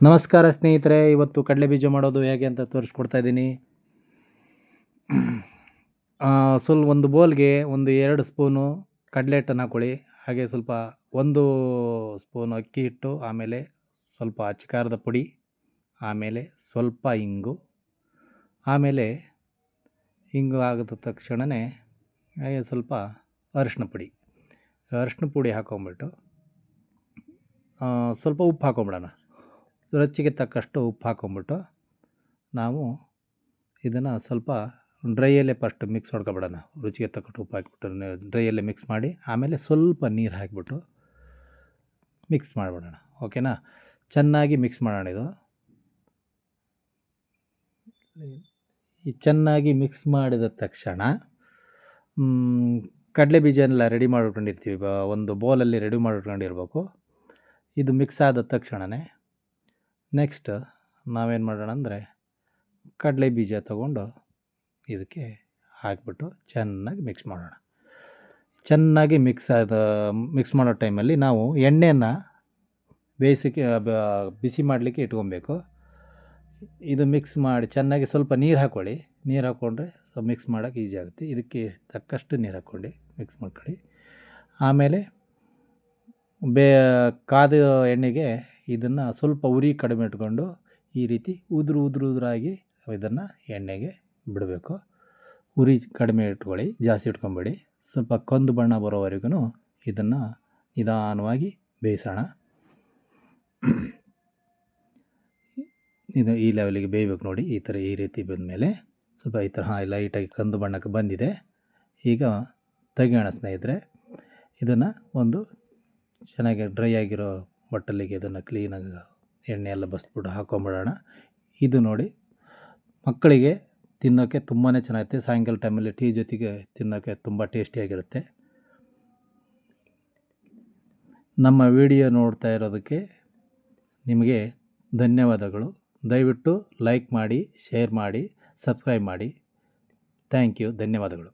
ನಮಸ್ಕಾರ ಸ್ನೇಹಿತರೆ, ಇವತ್ತು ಕಡಲೆ ಬೀಜ ಮಾಡೋದು ಹೇಗೆ ಅಂತ ತೋರಿಸ್ಕೊಡ್ತಾ ಇದ್ದೀನಿ. ಒಂದು ಬೌಲ್ಗೆ 2 ಸ್ಪೂನು ಕಡಲೆ ಹಿಟ್ಟನ್ನು ಹಾಕೊಳ್ಳಿ. ಹಾಗೆ ಸ್ವಲ್ಪ 1 ಸ್ಪೂನು ಅಕ್ಕಿ ಹಿಟ್ಟು, ಆಮೇಲೆ ಸ್ವಲ್ಪ ಅಚ್ಚ ಖಾರದ ಪುಡಿ, ಆಮೇಲೆ ಸ್ವಲ್ಪ ಇಂಗು, ಆಮೇಲೆ ಇಂಗು ಆಗಿದ ತಕ್ಷಣವೇ ಹಾಗೆ ಸ್ವಲ್ಪ ಅರಿಶಿನ ಪುಡಿ ಹಾಕೊಂಬಿಟ್ಟು ಸ್ವಲ್ಪ ಉಪ್ಪು ಹಾಕೊಂಬಿಡೋಣ. ರುಚಿಗೆ ತಕ್ಕಷ್ಟು ಉಪ್ಪು ಹಾಕೊಂಬಿಟ್ಟು ನಾವು ಇದನ್ನು ಸ್ವಲ್ಪ ಡ್ರೈಯಲ್ಲೇ ಫಸ್ಟ್ ಮಿಕ್ಸ್ ಮಾಡ್ಕೊಬಿಡೋಣ. ರುಚಿಗೆ ತಕ್ಕಷ್ಟು ಉಪ್ಪು ಹಾಕಿಬಿಟ್ಟು ಡ್ರೈಯಲ್ಲೇ ಮಿಕ್ಸ್ ಮಾಡಿ, ಆಮೇಲೆ ಸ್ವಲ್ಪ ನೀರು ಹಾಕಿಬಿಟ್ಟು ಮಿಕ್ಸ್ ಮಾಡಿಬಿಡೋಣ. ಓಕೆನಾ? ಚೆನ್ನಾಗಿ ಮಿಕ್ಸ್ ಮಾಡೋಣ. ಚೆನ್ನಾಗಿ ಮಿಕ್ಸ್ ಮಾಡಿದ ತಕ್ಷಣ ಕಡಲೆ ಬೀಜನೆಲ್ಲ ರೆಡಿ ಮಾಡಿಟ್ಕೊಂಡಿರ್ತೀವಿ. ಒಂದು ಬೌಲಲ್ಲಿ ರೆಡಿ ಮಾಡಿಟ್ಕೊಂಡಿರ್ಬೇಕು. ಇದು ಮಿಕ್ಸ್ ಆದ ತಕ್ಷಣವೇ ನೆಕ್ಸ್ಟ್ ನಾವೇನು ಮಾಡೋಣ ಅಂದರೆ, ಕಡಲೆ ಬೀಜ ತಗೊಂಡು ಇದಕ್ಕೆ ಹಾಕಿಬಿಟ್ಟು ಚೆನ್ನಾಗಿ ಮಿಕ್ಸ್ ಮಾಡೋಣ. ಚೆನ್ನಾಗಿ ಮಿಕ್ಸ್ ಮಾಡೋ ಟೈಮಲ್ಲಿ ನಾವು ಎಣ್ಣೆಯನ್ನು ಬಿಸಿ ಮಾಡಲಿಕ್ಕೆ ಇಟ್ಕೊಬೇಕು. ಇದು ಮಿಕ್ಸ್ ಮಾಡಿ ಚೆನ್ನಾಗಿ ಸ್ವಲ್ಪ ನೀರು ಹಾಕ್ಕೊಳ್ಳಿ. ನೀರು ಹಾಕ್ಕೊಂಡ್ರೆ ಮಿಕ್ಸ್ ಮಾಡೋಕ್ಕೆ ಈಸಿ ಆಗುತ್ತೆ. ಇದಕ್ಕೆ ತಕ್ಕಷ್ಟು ನೀರು ಹಾಕ್ಕೊಂಡು ಮಿಕ್ಸ್ ಮಾಡ್ಕೊಳ್ಳಿ. ಆಮೇಲೆ ಕಾದ ಎಣ್ಣೆಗೆ ಇದನ್ನು ಸ್ವಲ್ಪ ಉರಿ ಕಡಿಮೆ ಇಟ್ಕೊಂಡು ಈ ರೀತಿ ಉದುರಾಗಿ ಇದನ್ನು ಎಣ್ಣೆಗೆ ಬಿಡಬೇಕು. ಉರಿ ಕಡಿಮೆ ಇಟ್ಕೊಳ್ಳಿ, ಜಾಸ್ತಿ ಇಟ್ಕೊಬೇಡಿ. ಸ್ವಲ್ಪ ಕಂದು ಬಣ್ಣ ಬರೋವರೆಗೂ ಇದನ್ನು ನಿಧಾನವಾಗಿ ಬೇಯಿಸೋಣ. ಇದು ಈ ಲೆವೆಲಿಗೆ ಬೇಯಬೇಕು ನೋಡಿ. ಈ ರೀತಿ ಬಂದಮೇಲೆ ಸ್ವಲ್ಪ ಈ ಥರ ಲೈಟಾಗಿ ಕಂದು ಬಣ್ಣಕ್ಕೆ ಬಂದಿದೆ. ಈಗ ತೆಗೆಯೋಣ ಸ್ನೇಹಿತರೆ. ಇದನ್ನು ಒಂದು ಚೆನ್ನಾಗಿ ಡ್ರೈ ಆಗಿರೋ ಬಟ್ಟಲಿಗೆ ಇದನ್ನು ಕ್ಲೀನಾಗಿ ಎಣ್ಣೆ ಎಲ್ಲ ಬಸ್ಬಿಟ್ಟು ಹಾಕೊಂಬಿಡೋಣ. ಇದು ನೋಡಿ, ಮಕ್ಕಳಿಗೆ ತಿನ್ನೋಕ್ಕೆ ತುಂಬಾ ಚೆನ್ನಾಗಿರುತ್ತೆ. ಸಾಯಂಕಾಲ ಟೈಮಲ್ಲಿ ಟೀ ಜೊತೆಗೆ ತಿನ್ನೋಕ್ಕೆ ತುಂಬ ಟೇಸ್ಟಿಯಾಗಿರುತ್ತೆ. ನಮ್ಮ ವಿಡಿಯೋ ನೋಡ್ತಾ ಇರೋದಕ್ಕೆ ನಿಮಗೆ ಧನ್ಯವಾದಗಳು. ದಯವಿಟ್ಟು ಲೈಕ್ ಮಾಡಿ, ಶೇರ್ ಮಾಡಿ, ಸಬ್ಸ್ಕ್ರೈಬ್ ಮಾಡಿ. Thank you. ಧನ್ಯವಾದಗಳು.